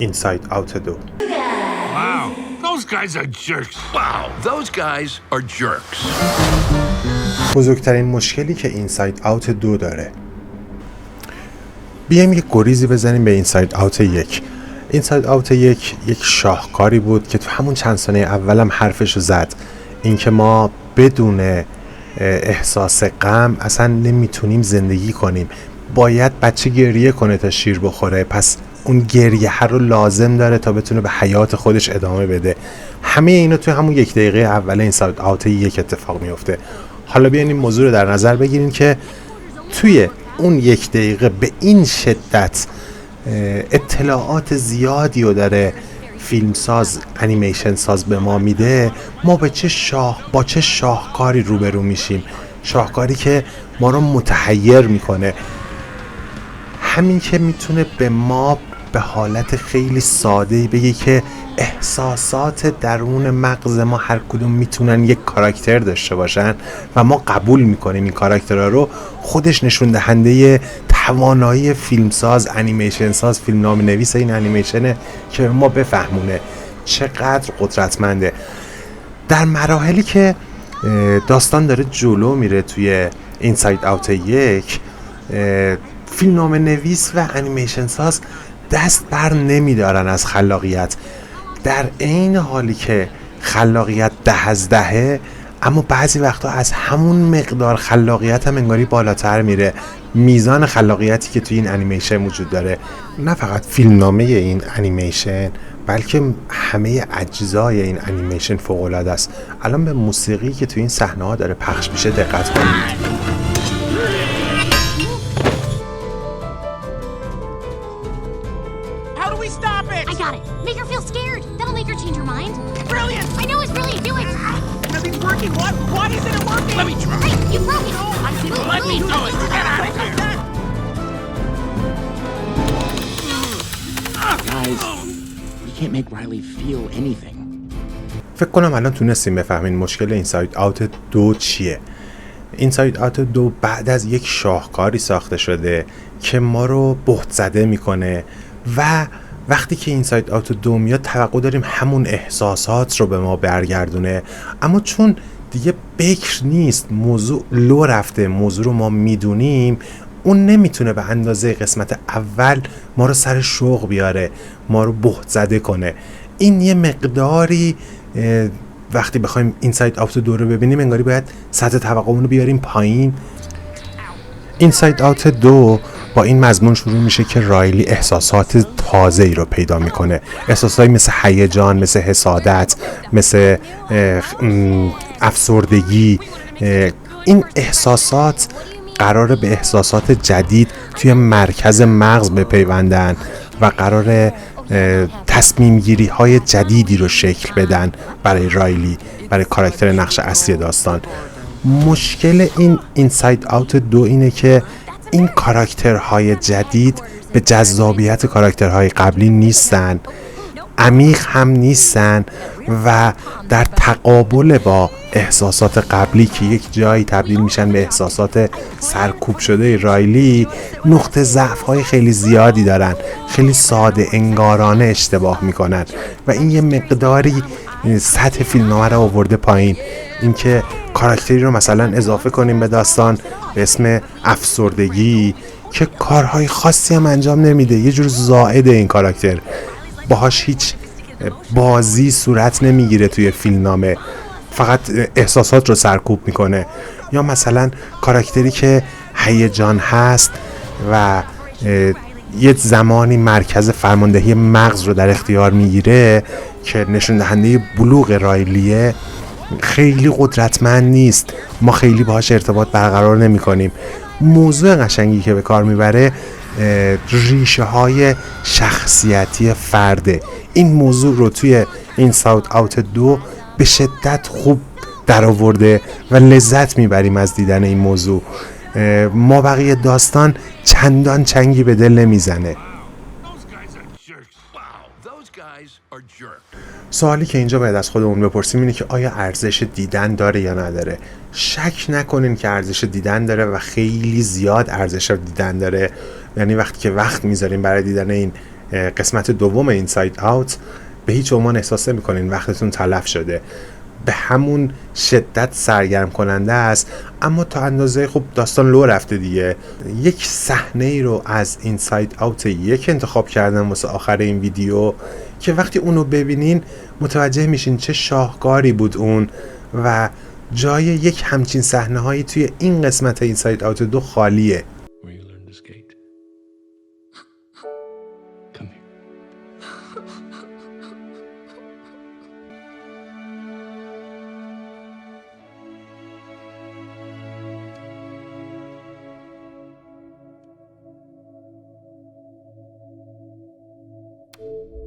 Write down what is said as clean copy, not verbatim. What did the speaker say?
اینساید آوت 2. Wow, those guys are jerks. Wow, those guys are jerks. بزرگترین مشکلی که اینساید آوت 2 داره، بیایم یک گریزی بزنیم به اینساید آوت 1. اینساید آوت 1 یک شاهکاری بود که تو همون چند سنه اولم حرفشو زد، اینکه ما بدون احساس غم اصلا نمیتونیم زندگی کنیم. باید بچه گریه کنه تا شیر بخوره، پس اون گریه رو لازم داره تا بتونه به حیات خودش ادامه بده. همه اینا توی همون یک دقیقه اول اینساید آوت 1 اتفاق میفته. حالا بیاین این موضوع رو در نظر بگیرین که توی اون یک دقیقه به این شدت اطلاعات زیادی رو داره فیلمساز، انیمیشن ساز به ما میده. ما با چه شاهکاری روبرو میشیم، شاهکاری که ما رو متحیر میکنه. همین که میتونه به ما به حالت خیلی ساده‌ای بگه که احساسات درون مغز ما هر کدوم میتونن یک کاراکتر داشته باشن و ما قبول میکنیم این کاراکترها رو. خودش نشون دهنده توانایی فیلمساز، انیمیشن ساز، فیلمنامه نویس این انیمیشنه که ما بفهمونه چقدر قدرتمنده. در مراحلی که داستان داره جلو میره توی اینساید آوت 1، فیلمنامه نویس و انیمیشن ساز دست بر نمیدارن از خلاقیت. در عین حالی که خلاقیت 10 از 10، اما بعضی وقتا از همون مقدار خلاقیت هم انگاری بالاتر میره. میزان خلاقیتی که توی این انیمیشن وجود داره، نه فقط فیلمنامه این انیمیشن بلکه همه اجزای این انیمیشن فوق العاده است. الان به موسیقی که توی این صحنه ها داره پخش میشه دقت کنید. Why isn't it working? Let me try. Hey, you broke it! Let me do it. Get out of here. Guys, we can't make Riley feel anything. فکر کنم الان تونستیم بفهمین مشکل اینساید آوت 2 چیه. اینساید آوت 2 بعد از یک شاهکاری ساخته شده که ما رو بهت زده میکنه و وقتی که اینساید آوت 2 میاد توقع داریم همون احساسات رو به ما برگردونه، اما چون دیگه بکر نیست، موضوع لو رفته، موضوع رو ما میدونیم، اون نمیتونه به اندازه قسمت اول ما رو سر شوق بیاره، ما رو بهت زده کنه. این یه مقداری وقتی بخوایم اینساید آوت 2 رو ببینیم انگاری باید سطح توقعمون رو بیاریم پایین. اینساید آوت 2 با این مضمون شروع میشه که رایلی احساسات تازه‌ای رو پیدا میکنه، احساسایی مثل هیجان، مثل حسادت، مثل افسردگی. این احساسات قراره به احساسات جدید توی مرکز مغز بپیوندن و قراره تصمیم گیری های جدیدی رو شکل بدن برای رایلی، برای کاراکتر نقش اصلی داستان. مشکل این اینساید آوت 2 اینه که این کاراکترهای جدید به جذابیت کاراکترهای قبلی نیستن، عمیق هم نیستن و در تقابل با احساسات قبلی که یک جایی تبدیل میشن به احساسات سرکوب شده رایلی، نقطه ضعف‌های خیلی زیادی دارن، خیلی ساده انگارانه اشتباه میکنن و این یه مقداری سطح فیلمنامه رو آورده پایین. اینکه کاراکتری رو مثلا اضافه کنیم به داستان به اسم افسردگی که کارهای خاصی هم انجام نمیده، یه جور زائده این کاراکتر، باهاش هیچ بازی صورت نمیگیره توی فیلمنامه، فقط احساسات رو سرکوب میکنه. یا مثلا کاراکتری که هیجان هست و یه زمانی مرکز فرماندهی مغز رو در اختیار میگیره که نشون دهنده بلوغ رایلیه، خیلی قدرتمند نیست، ما خیلی باهاش ارتباط برقرار نمی کنیم. موضوع قشنگی که به کار میبره ریشه های شخصیتی فرده. این موضوع رو توی اینساید آوت 2 به شدت خوب در آورده و لذت میبریم از دیدن این موضوع. ما بقیه داستان چندان چنگی به دل نمیزنه. سوالی که اینجا باید از خودمون بپرسیم اینه که آیا ارزش دیدن داره یا نداره؟ شک نکنین که ارزش دیدن داره و خیلی زیاد ارزش دیدن داره. یعنی وقتی که وقت میذاریم برای دیدن این قسمت دوم اینساید آوت به هیچ عنوان احساس نمی‌کنین وقتتون تلف شده. به همون شدت سرگرم کننده است، اما تا اندازه خب داستان لو رفته دیگه. یک صحنه ای رو از اینساید آوت یک انتخاب کردم واسه آخر این ویدیو که وقتی اونو ببینین متوجه میشین چه شاهکاری بود اون و جای یک همچین صحنه هایی توی این قسمت اینساید آوت 2 خالیه. Where you learn to skate. Come here.